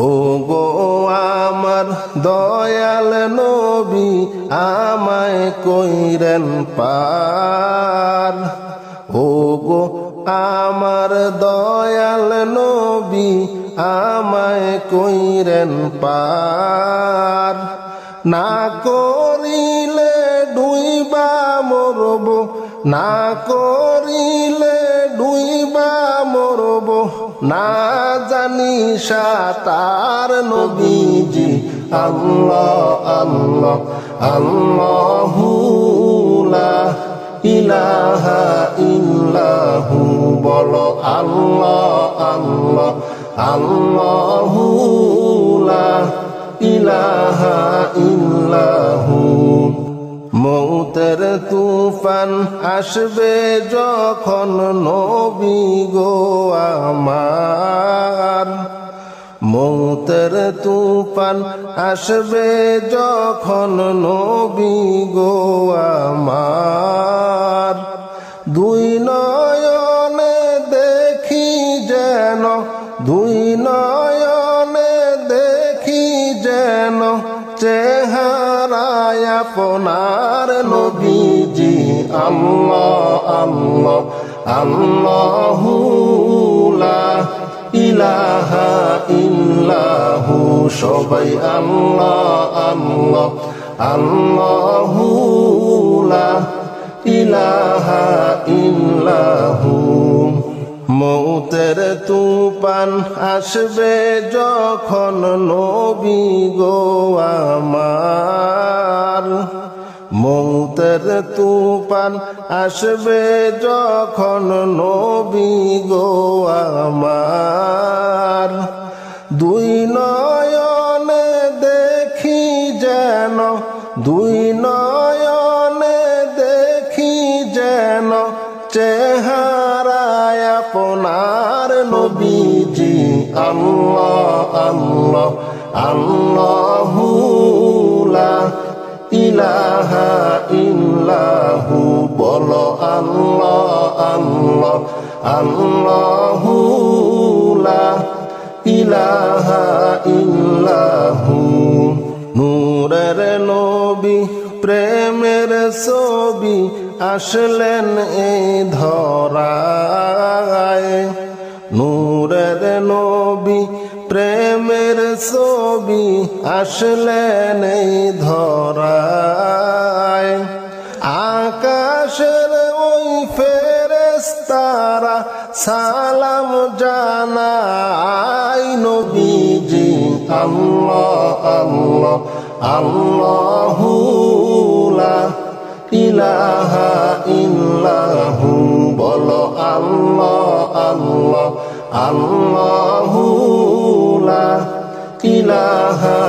ও গো আমার দয়াল নবী আমায় কইরেন পার। ও গো আমার দয়াল নবী আমায় কইরেন পার। না করিলে ডুইবা মরব, না করিলে ডুইবা মরব, না জানি সাঁতার নবীজি। আল্লাহ আল্লাহ আল্লাহু লা ইলাহা ইল্লাহু, বলো আল্লাহ আল্লাহ আল্লাহু লা ইলাহা ইল্লাহু। মৌতের তুফান আসবে যখন নবী গো আমার, মৌতের তুফান আসবে যখন নবী গো আমার। দুই নয়নে দেখি যেন, দুই নয়নে দেখি যেন চেহারায় আপনার নবীজি। আল্লাহ আল্লাহ আল্লাহু লা ইলাহা ইল্লাহু, সবাই আল্লাহ আল্লাহ আল্লাহু লা ইলাহা ইল্লাহু। মৌতের তুফান আসবে যখন নবী গো আমার, মৌতের তুফান আসবে যখন নবী গো আমার। দুই নয়নে দেখি যেন, দুই নয়নে দেখি যেন চেহারায় আপনার নবীজি। আল্লাহ আল্লাহ আল্লাহু লা ইলাহা ইল্লাহু, বলো আল্লাহ আল্লাহ আল্লাহু লা ইলাহা ইল্লাহু। নূরের নবী প্রেমের ছবি আসলেন এই ধরায়, নূরের নবী প্রেমের ছবি আসলেন এই ধরায়। আকাশের ওই ফেরেশতারা সালাম জানায় নবীজি। আল্লাহ আল্লাহ আল্লাহু লা ইলাহা ইল্লাহু, বলো আল্লাহ আল্লাহ আল্লাহু লা ইলাহা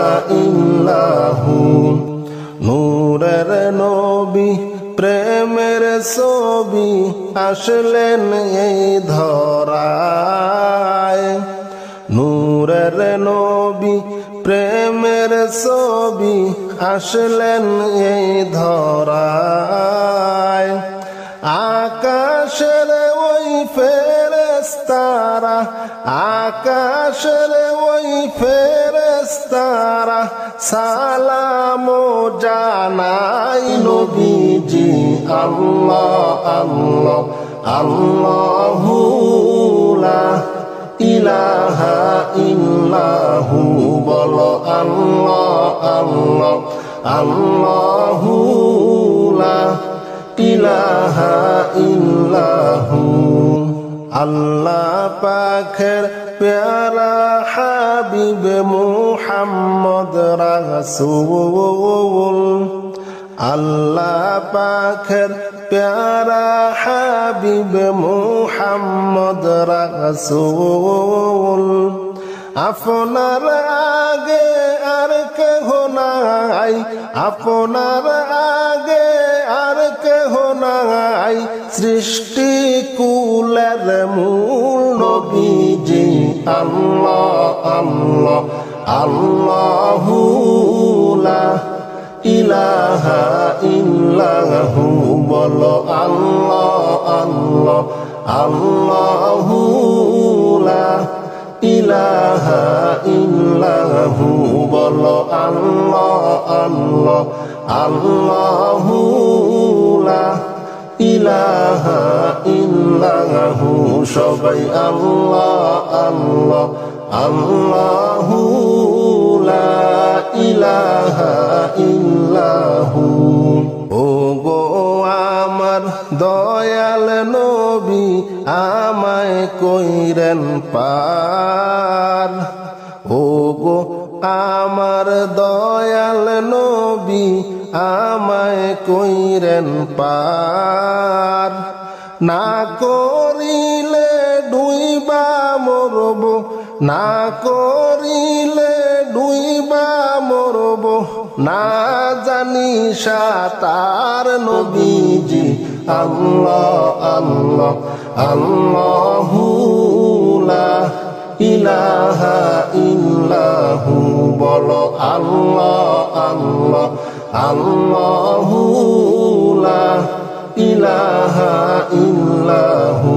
ইল্লাহু। নূরের নবী প্রেমের ছবি আসলেন এই ধরায়, নূরের নবী প্রেমের ছবি আসলেন এই ধরায়। আকাশের ওই ফেরেশতারা, আকাশের ওই ফেরেশতারা সালাম জানাই নবীজি। আল্লাহ আল্লাহ আল্লাহু লা ইলাহা ইল্লাহু, বলো আল্লাহ আল্লাহ আল্লাহু লা ইলাহা ইল্লাহু। আল্লাহ পাকের প্যারা হাবিব মুহাম্মদ রাসূল, আল্লাহ পাকের প্যারা হাবিব মুহাম্মদ রাসূল। আপনার আগে আর কেহ নাই, আপনার আগে আর কেহ নাই, সৃষ্টি কুলের মূল নবীজি। আল্লাহ আল্লাহ আল্লাহু লা ইলাহা ইল্লাহু, বলো আল্লাহ আল্লাহ আল্লাহু লা ইলাহা ইল্লাহু। আল্লাহ আল্লাহু লা ইলাহা ইল্লাহু সবাই আল্লাহ আল্লাহ আল্লাহু লা ইলাহা ইল্লাহু। ও গো আমার দয়াল নবী আমায় কইরেন পার, ও গো আমার দয়াল নবী আমায় কইরেন পার। না করিলে ডুইবা মরব, না করিলে ডুইবা মরব, না জানি সাঁতার নবীজি আল্লাহ আল্লাহ আল্লাহু লা ইলাহা ইল্লাহু বলো আল্লাহ আল্লাহ আল্লাহু লা ইলাহা ইল্লাহু।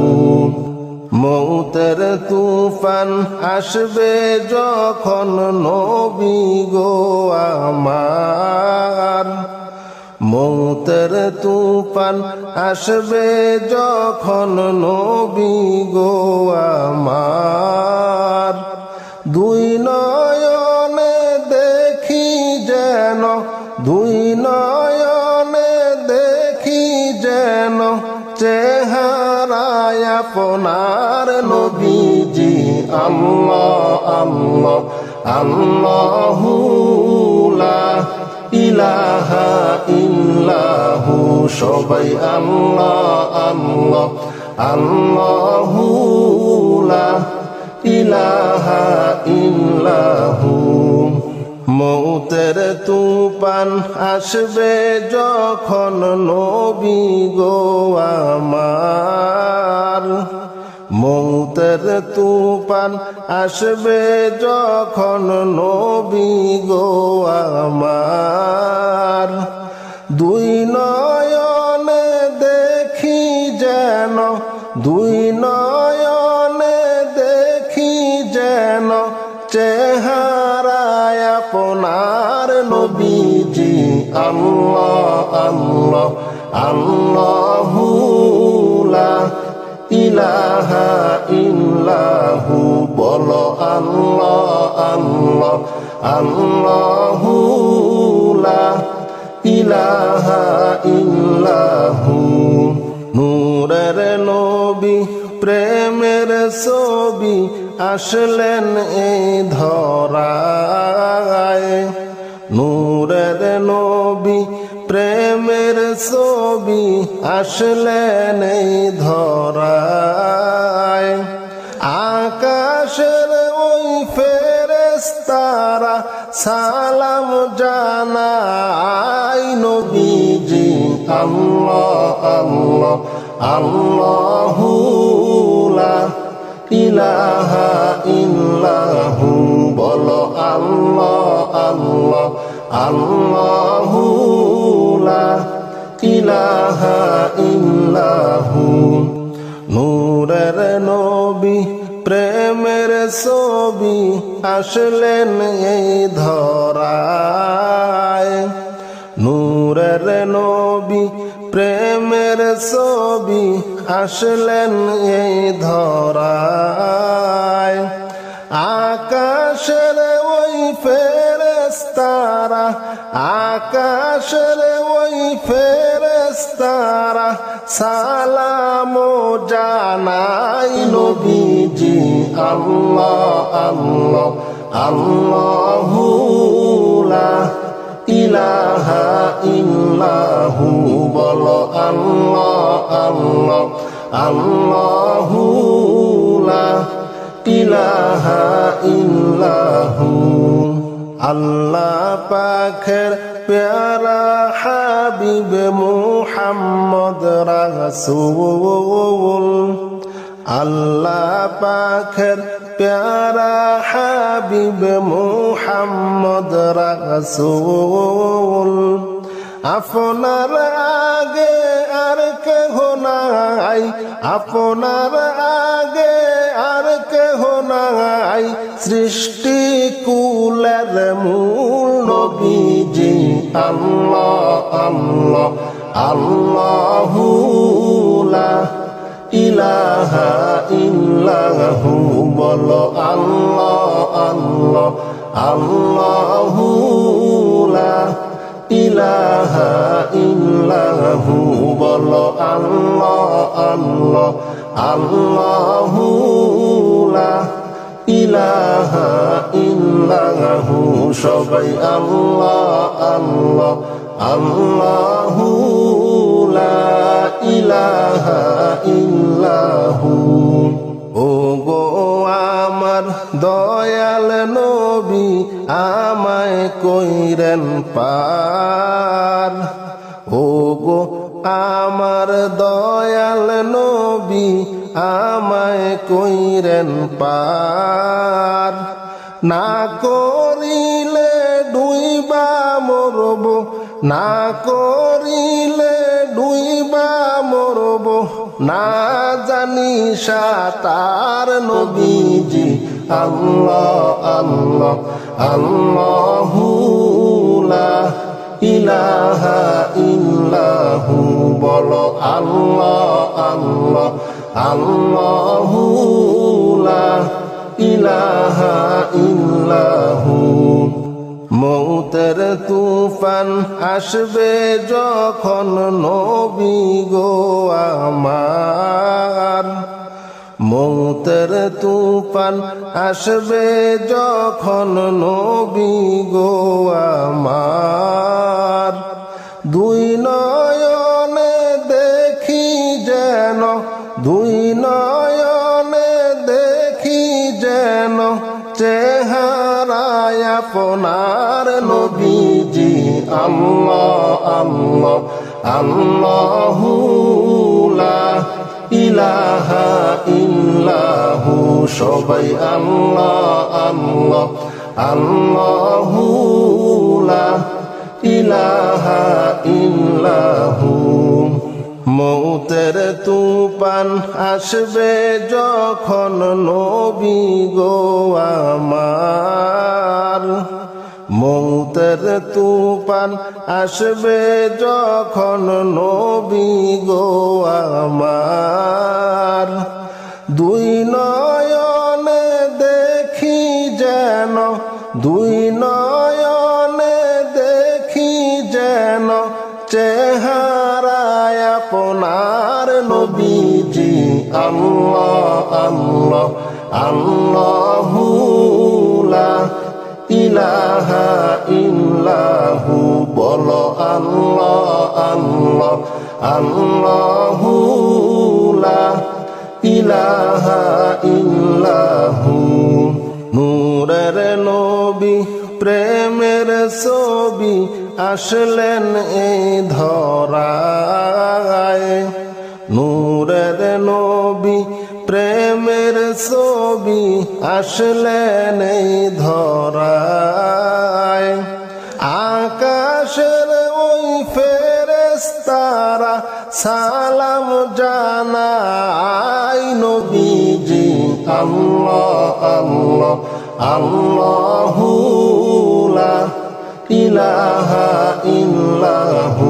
মৌতের তুফান আসবে যখন নবী গো আমার, মৌতের তুফান আসবে যখন নবী গো আমার। দুই নয়নে দেখি যেন, দুই নয়নে দেখি যেন চেহারায় আপনার নবীজি আল্লাহ আল্লাহ আল্লাহু লা ইলাহা ইল্লাহু সবাই আল্লাহ আল্লাহ আল্লাহু লা ইলাহা ইল্লাহু। মৌতের তুফান আসবে যখন নবী গো আমার, মৌতের তুফান আসবে যখন নবী গো আমার। দুই নয়নে দেখি যেন, দুই নয়নে দেখি যেন চেহারায় আপনার নবীজি আল্লাহ আল্লাহ আল্লাহু লা ইলাহা ইল্লাহু বলো আল্লাহ আল্লাহ আল্লাহু লা ইলাহা ইল্লাহু। নূরের নবী প্রেমের ছবি আসলেন এই ধরায়, নূরের নবী প্রেমের ছবি আসলেন এই ধরায়। আকাশের ওই ফেরেশতারা সালাম জানায় নবীজি আল্লাহ আল্লাহ আল্লাহু লা ইলাহা ইল্লাহু বলো আল্লাহ আল্লাহ আল্লাহু লা ইলাহা ইল্লাহু। নূরের নবী প্রেমের ছবি আসলেন এই ধরায়, নূরের নবী প্রেমের ছবি আসলেন এই ধরায়। আকাশের ওই ফেরেশতারা, আকাশের ওই ফেরেশতারা সালাম জানাই নবীজি আল্লাহ আল্লাহ আল্লাহু লা ইলাহা ইল্লাহু বলো আল্লাহ আল্লাহ আল্লাহু লা ইলাহা ইল্লাহু। আল্লাহ পাকের প্যারা হাবিব মুহাম্মদ রাসূল, আল্লাহ পাকের প্যারা হাবিব মুহাম্মদ রাসূল। আপনার আগে আর কেহ নাই, আপনার আগে আর কেহ নাই, সৃষ্টি কুলের মূল নবীজি আল্লাহ আল্লাহ আল্লাহু লা ইলাহা ইল্লাহু বলো আল্লাহ আল্লাহ আল্লাহু লা ইলাহা ইল্লাহু বলো আল্লাহ আল্লাহ আল্লাহু লা ইলাহা ইল্লাহু সবাই আল্লাহ আল্লাহ আল্লাহু লা ইলাহা ইল্লাহু ও গো আমার দয়াল নবী আমায় কইরেন পার ও গো আমার দয়াল নবী আমায় কইরেন পার না করিলে ডুইবা মরব না করিলে ডুইবা মরব না জানি সাতার নবীজি আল্লাহ আল্লাহ আল্লাহু লা ইলাহা ইল্লাহু বলো আল্লাহ আল্লাহ আল্লাহু লা ইলাহা ইল্লাহু মৌতের তুফান আসবে যখন নবী গো আমার মৌতের তুফান আসবে যখন নবী গো আমার দুই নয়নে দেখি যেন দুই নয়নে দেখি যেন চেহারায় আপনার নবীজি আল্লাহ আল্লাহ আল্লাহু লা ইলাহা ইল্লাহু সবাই আল্লাহ আল্লাহ আল্লাহু লা ইলাহা ইল্লাহু মৌতের তুফান আসবে যখন নবী গো আমার মৌতের তুফান আসবে যখন নবী গো আমার দুই নয়নে দেখি যেন দুই নয়নে দেখি যেন চেহারায় আপনার নবীজি আল্লাহ আল্লাহ আল্লাহু লা ইলাহা ইল্লাহু বলো আল্লাহ আল্লাহ আল্লাহু লা ইলাহা ইল্লাহু নূরের নবী প্রেমের ছবি আসলেন এই ধরায় নূরের নবী প্রেমের ছবি আসলেন এই ধরায় আকাশের ওই ফেরেশতারা সালাম জানায় নবীজি আল্লাহ আল্লাহ আল্লাহু লা ইলাহা ইল্লাহু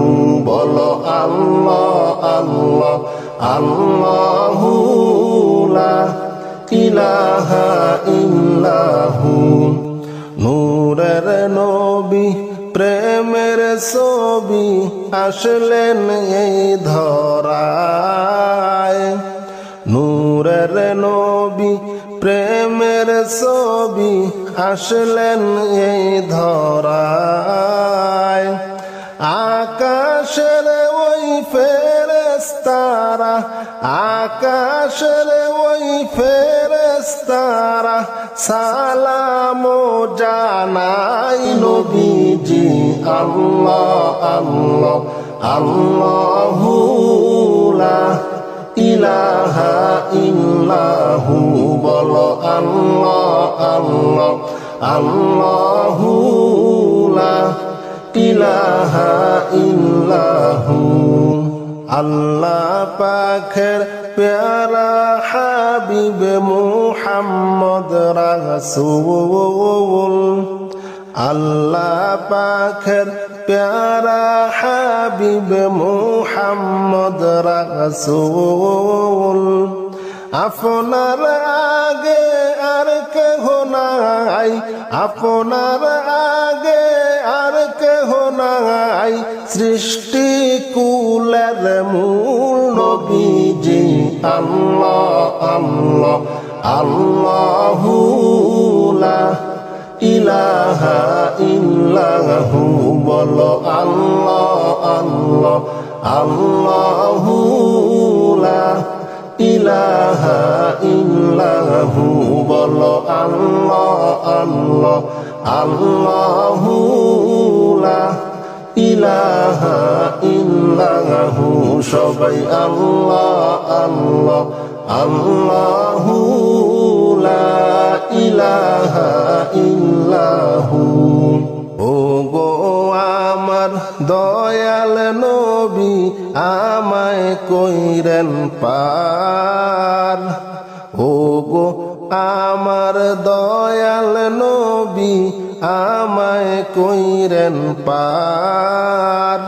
বলো আল্লাহ আল্লাহ আল্লাহু লা ইলাহা ইল্লাহু নূরের নবী প্রেমের ছবি আসলেন এই ধরায় নূরের নবী প্রেমের ছবি আসলেন এই ধরায় আকাশের ওই ফেরেশতারা আকাশের ওই ফেরেশতারা সালাম জানাই নবীজি আল্লাহ আল্লাহ আল্লাহু লা ইলাহা ইল্লাহু বলো আল্লাহ আল্লাহ আল্লাহু লা ইলাহা ইল্লাহু আল্লাহ পাকের প্যারা হাবিব মুহাম্মদ রাসূল আল্লাহ পাকের প্যারা হাবিব মুহাম্মদ রাসূল আপনার আগে আর কেহ নাই আপনার আগে আর কেহ নাই সৃষ্টি কুলের মূল নবীজি আল্লাহ আল্লাহ আল্লাহু লা ইলাহা ইল্লাহু বলো আল্লাহ আল্লাহ আল্লাহু লা ইলাহা ইল্লাহু বলো আল্লাহ আল্লাহ আল্লাহু লা ইলাহা ইল্লাহু সবাই আল্লাহ আল্লাহ আল্লাহু লা ইলাহা ইল্লাহু ও গো আমার দয়াল নবী আমায় কইরেন পার ও গো আমার দয়াল নবী আমায় কইরেন পার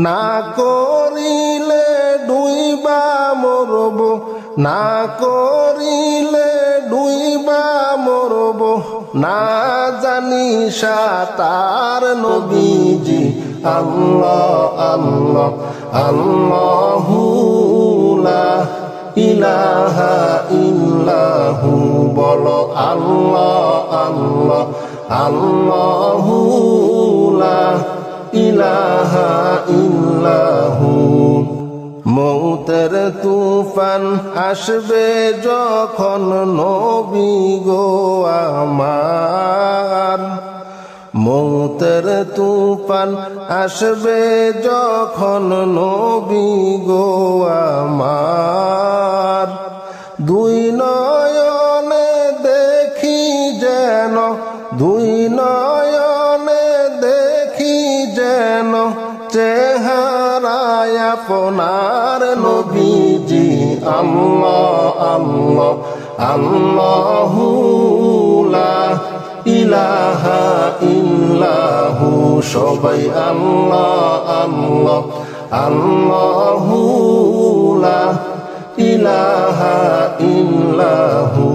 না করিলে ডুইবা মরব না করিলে ডুইবা মরব না জানি সাতার নবীজি আল্লাহ আল্লাহ আল্লাহু লা ইলাহা ইল্লাহু বলো আল্লাহ আল্লাহ আল্লাহু লা ইলাহা ইল্লাহু মৌতের তুফান আসবে যখন নবী গো আমার মৌতের তুফান আসবে যখন নবী গো আমার দুই নয়নে দেখি যেন দুই নয়নে দেখি যেন চেহারায় আপনার নবীজি আল্লাহ আল্লাহ আল্লাহু লা ইলাহা ইল্লাহু সবাই আল্লাহ আল্লাহ আল্লাহু লা ইলাহা ইল্লাহু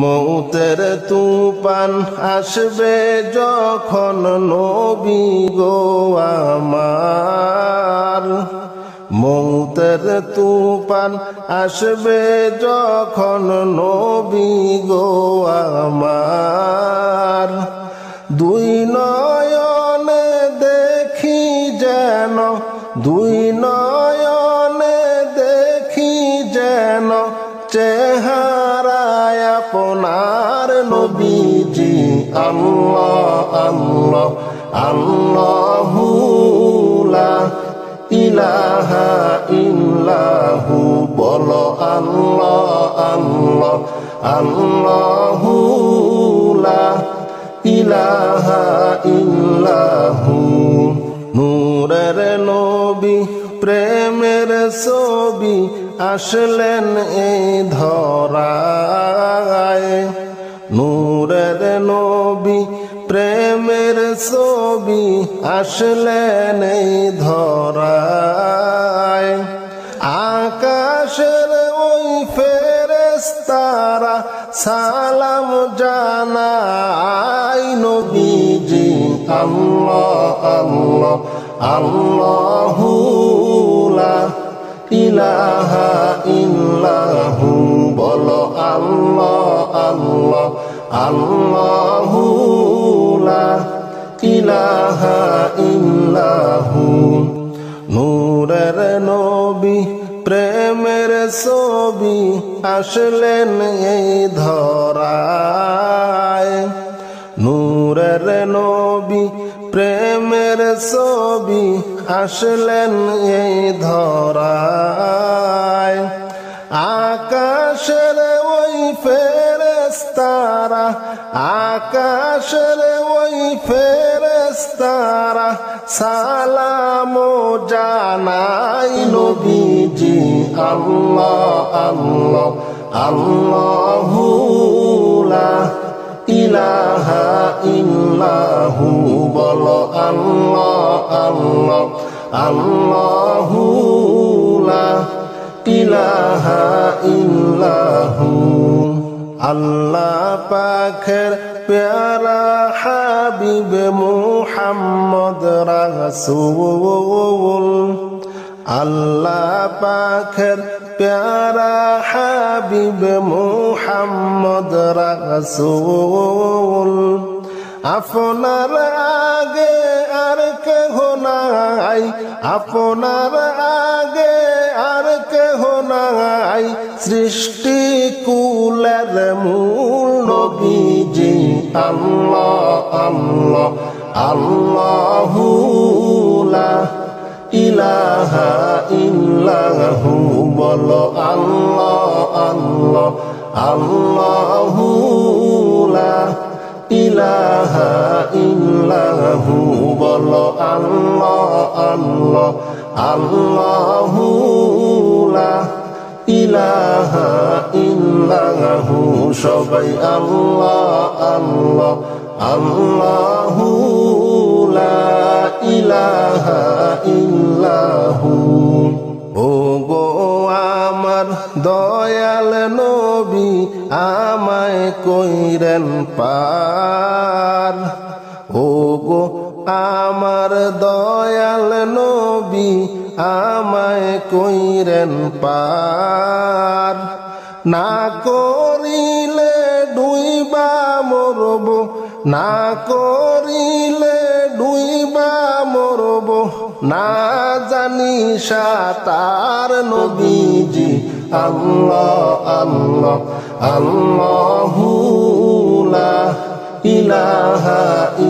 মৌতের তুফান আসবে যখন নবী গো আমার মৌতের তুফান আসবে যখন নবী গো আমার দুই নয়নে দেখি যেন দুই নয়নে দেখি যেন চেহারায় আপনার নবীজি আল্লাহ আল্লাহ আল্লাহু লা ইলাহা ইল্লাহু বলো আল্লাহ আল্লাহ আল্লাহু লা ইলাহা ইল্লাহু নূরের নবী প্রেমের ছবি আসলেন এই ধরায় নূরের নবী প্রেমের ছবি আসলেন এই ধরায় আকাশের ওই ফেরেশতারা সালাম জানায় নবীজি আল্লাহ আল্লাহ আল্লাহু লা ইলাহা ইল্লাহু বলো আল্লাহ আল্লাহ আল্লাহু লা ইলাহা ইল্লাহু নূরের নবী প্রেমের ছবি আসলেন এই ধরায় নূরের নবী প্রেমের ছবি আসলেন এই ধরায় আকাশের ওই ফেরেশতারা আকাশের ওই ফেরেশতারা সালাম জানাই নবীজি আল্লাহ আল্লাহ আল্লাহু লা ইলাহা ইল্লাহু বলো আল্লাহ আল্লাহ আল্লাহু লা ইলাহা ইল্লাহু। আল্লাহ পাকের প্যারা হাবিব মুহাম্মদ রাসূল, আল্লাহ পাকের প্যারা হাবিব মুহাম্মদ রাসূল। আপনার আগে আর কেহ নাই, আপনার আগে আর কেহ নাই, সৃষ্টি কুলের মূল নবীজি আল্লাহ আল্লাহ আল্লাহু লা ইলাহা ইল্লাহু বলো আল্লাহ আল্লাহ আল্লাহু লা ইলাহা ইল্লাহু বলো আল্লাহ আল্লাহ আল্লাহু লা ইলাহা ইল্লাহু। সবাই আল্লাহ আল্লাহ আল্লাহু লা ইলাহা ইল্লাহু। ও গো আমার দয়াল নবী আমায় কইরেন পার, ও গো আমার দয়াল নবী আমায় কইরেন পার। না করিলে ডুইবা মরব, না করিলে ডুইবা মরব, না জানি সাতার নবীজি আল্লাহ আল্লাহ আল্লাহু লা ইলাহা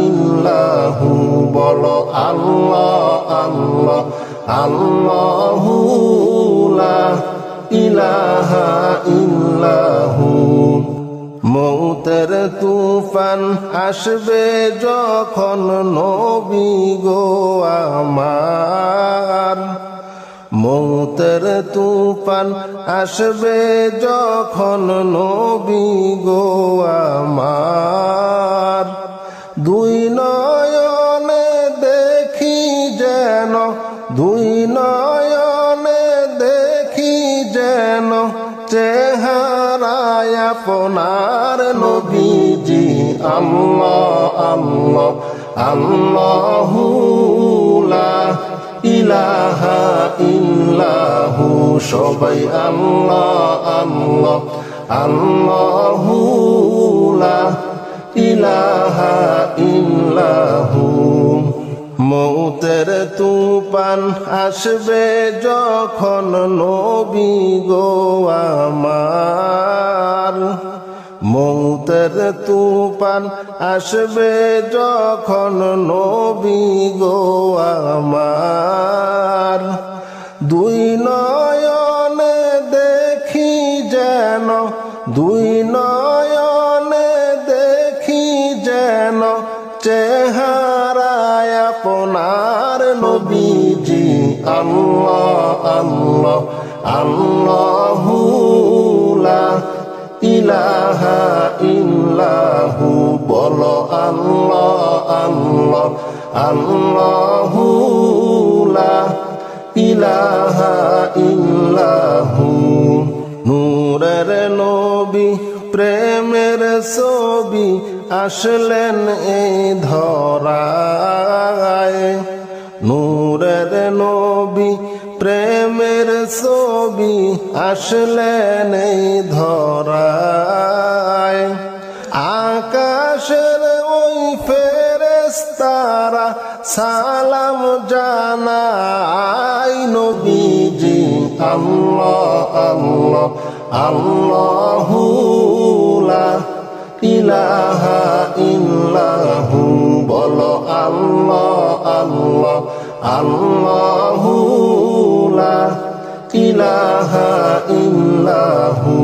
ইল্লাহু বলো আল্লাহ আল্লাহ আল্লাহু লা ইলাহা ইল্লাহু। মৌতের তুফান আসবে যখন নবী গো আমার, মৌতের তুফান আসবে যখন নবী গো আমার। দুই নয়নে দেখি যেন, দুই নয়নে দেখি যেন চেহারায় আপনার নবীজি আল্লাহ আল্লাহ আল্লাহু লা ইলাহা ইল্লাহু। সবাই আল্লাহ আল্লাহ আল্লাহু লা ইলাহা ইল্লাহু। মৌতের তুফান আসবে যখন নবী গো আমার, মৌতের তুফান আসবে যখন নবী গো আমার। দুই নয়নে দেখি যেন, দুই নয়নে দেখি যেন চেহারায় আপনার নবীজি আল্লাহ আল্লাহ আল্লাহু লা ইলাহা ইল্লাহু বলো আল্লাহ আল্লাহ আল্লাহু লা ইলাহা ইল্লাহু। নূরের নবী প্রেমের ছবি আসলেন এই ধরায়, নূরের নবী প্রেমের ছবি আসলেন এই ধরায়। আকাশের ওই ফেরেশতারা সালাম জানায় নবীজি আল্লাহ আল্লাহ আল্লাহু লা ইলাহা ইল্লাহু বলো আল্লাহ আল্লাহ আল্লাহু লা ইলাহা ইল্লাহু।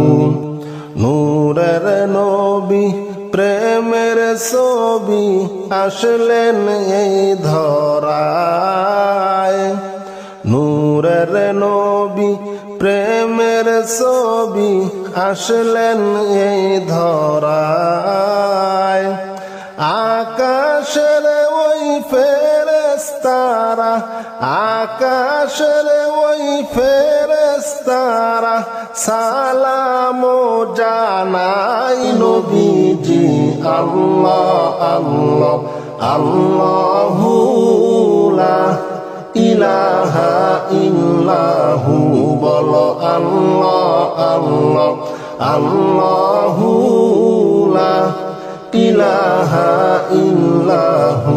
নূরের নবী প্রেমের ছবি আসলেন এই ধরায়, নূরের নবী প্রেমের প্রেমের ছবি আসলেন এই ধরায় আকাশের ওই ফেরেশতারা আকাশের ওই ফেরেশতারা সালাম জানাই নবীজি আল্লাহ আল্লাহ আল্লাহু লা ইলাহা ইল্লাহু বলো আল্লাহ আল্লাহ আল্লাহু লা ইলাহা ইল্লাহু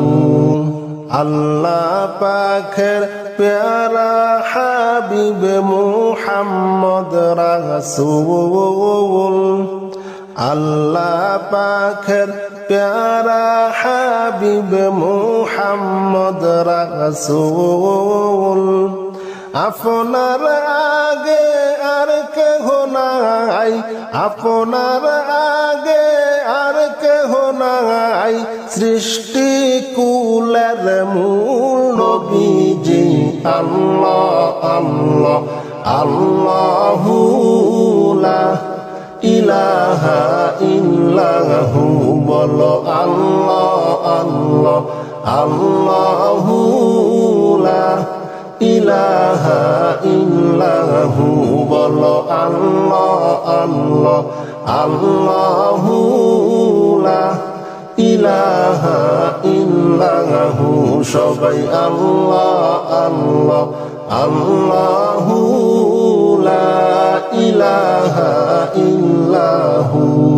আল্লাহ পাকের প্যারা হাবিব মুহাম্মদ রাসূল আল্লাহ পাকের প্যারা হাবিব মুহাম্মদ রাসূল আপনার আগে আর কেহ নাই আপনার আগে আর কেহ নাই সৃষ্টি কুলের মূল নবীজি আল্লাহ আল্লাহ আল্লাহু লা ইলাহা ইল্লাহু বলো আল্লাহ আল্লাহ আল্লাহু লা ইলাহা ইল্লাহু বলো আল্লাহ আল্লাহ আল্লাহু লা ইলাহা ইল্লাহু সবাই আল্লাহ আল্লাহ আল্লাহু লা ইলাহা ইল্লাহু